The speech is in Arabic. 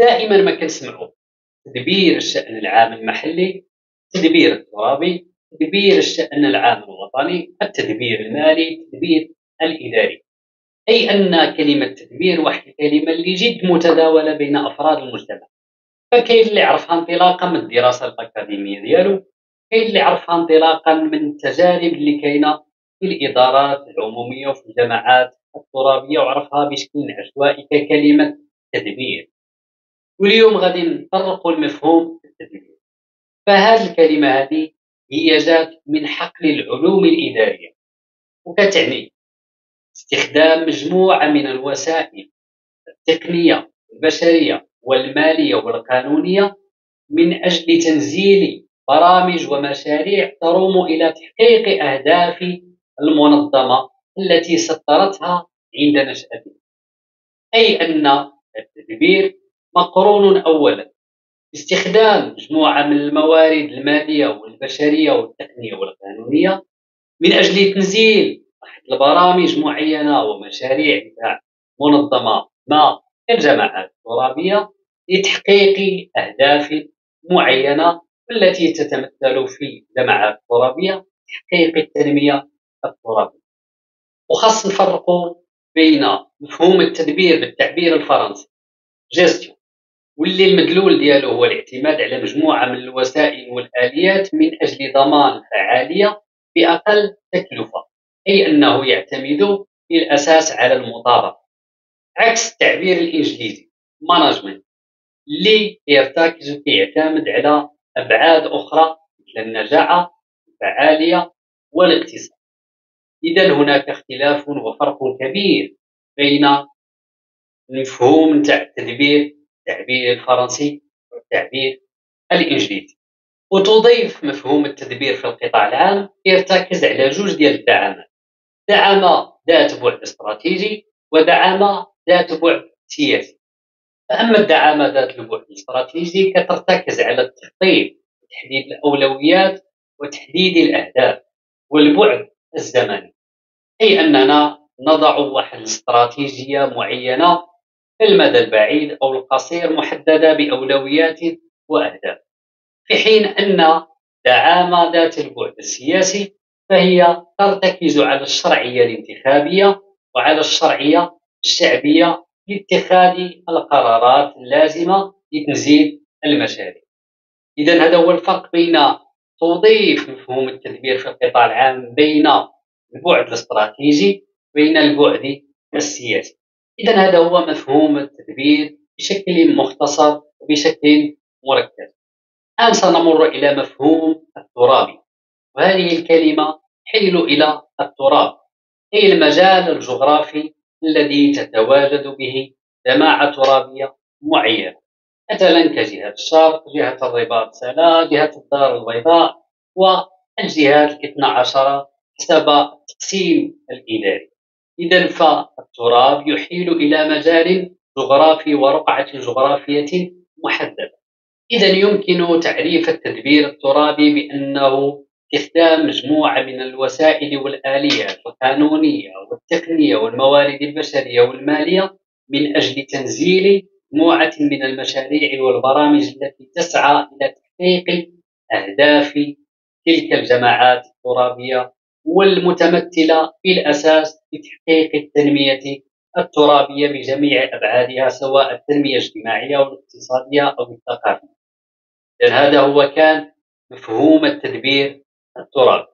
دائما ما كنسمعوا تدبير الشأن العام المحلي، التدبير الترابي، تدبير الشأن العام الوطني، التدبير المالي، التدبير الإداري. أي أن كلمة تدبير واحد الكلمة اللي جد متداولة بين أفراد المجتمع. فكاين اللي عرفها انطلاقا من الدراسة الأكاديمية ديالو، كاين اللي عرفها انطلاقا من التجارب اللي كاينة في الإدارات العمومية وفي الجماعات الترابية، وعرفها بشكل عشوائي ككلمة تدبير. واليوم غادي نطرقوا لمفهوم التدبير. فهذه الكلمة هذه هي جات من حقل العلوم الإدارية، وكتعني استخدام مجموعة من الوسائل التقنية البشرية والمالية والقانونية من أجل تنزيل برامج ومشاريع تروم إلى تحقيق أهداف المنظمة التي سطرتها عند نشأتها. أي أن التدبير مقرون أولا باستخدام مجموعة من الموارد المالية والبشرية والتقنية والقانونية من أجل تنزيل واحد البرامج معينة ومشاريع تاع منظمة ما كالجماعات الترابية لتحقيق أهداف معينة، والتي تتمثل في الجماعات الترابية تحقيق التنمية الترابية. وخاص نفرقوا بين مفهوم التدبير بالتعبير الفرنسي جيستيون، واللي المدلول ديالو هو الاعتماد على مجموعة من الوسائل والآليات من أجل ضمان فعالية بأقل تكلفة، أي أنه يعتمد في الأساس على المطابقة، عكس التعبير الإنجليزي مانجمنت اللي يرتكز ويعتمد على أبعاد أخرى مثل النجاعة، الفعالية والاقتصاد. إذا هناك اختلاف وفرق كبير بين المفهوم نتاع التدبير التعبير الفرنسي والتعبير الإنجليزي. وتضيف مفهوم التدبير في القطاع العام يرتكز على جوج ديال الدعامات: دعامة ذات بعد استراتيجي ودعامة ذات بعد سياسي. فأما الدعامة ذات البعد الاستراتيجي كترتكز على التخطيط وتحديد الأولويات وتحديد الأهداف والبعد الزمني، أي أننا نضع واحد الاستراتيجية معينة في المدى البعيد أو القصير محددة بأولويات وأهداف. في حين أن دعامة ذات البعد السياسي فهي ترتكز على الشرعية الانتخابية وعلى الشرعية الشعبية لاتخاذ القرارات اللازمة لتنزيل المشاريع. إذا هذا هو الفرق بين توظيف مفهوم التدبير في القطاع العام بين البعد الاستراتيجي وبين البعد السياسي. إذا هذا هو مفهوم التدبير بشكل مختصر وبشكل مركز. الآن سنمر إلى مفهوم الترابي، وهذه الكلمة تحيل إلى التراب، أي المجال الجغرافي الذي تتواجد به جماعة ترابية معينة، مثلا كجهة الشرق، جهة الرباط سلا، جهة الدار البيضاء، والجهات الاثنى عشر حسب التقسيم الإداري. إذا فالتراب يحيل إلى مجال جغرافي ورقعة جغرافية محددة. إذا يمكن تعريف التدبير الترابي بأنه استخدام مجموعة من الوسائل والآليات القانونية والتقنية والموارد البشرية والمالية من أجل تنزيل مجموعة من المشاريع والبرامج التي تسعى إلى تحقيق أهداف تلك الجماعات الترابية، والمتمثلة في الأساس في تحقيق التنمية الترابية بجميع أبعادها، سواء التنمية الاجتماعية أو الاقتصادية أو الثقافية. إذن هذا هو كان مفهوم التدبير الترابي.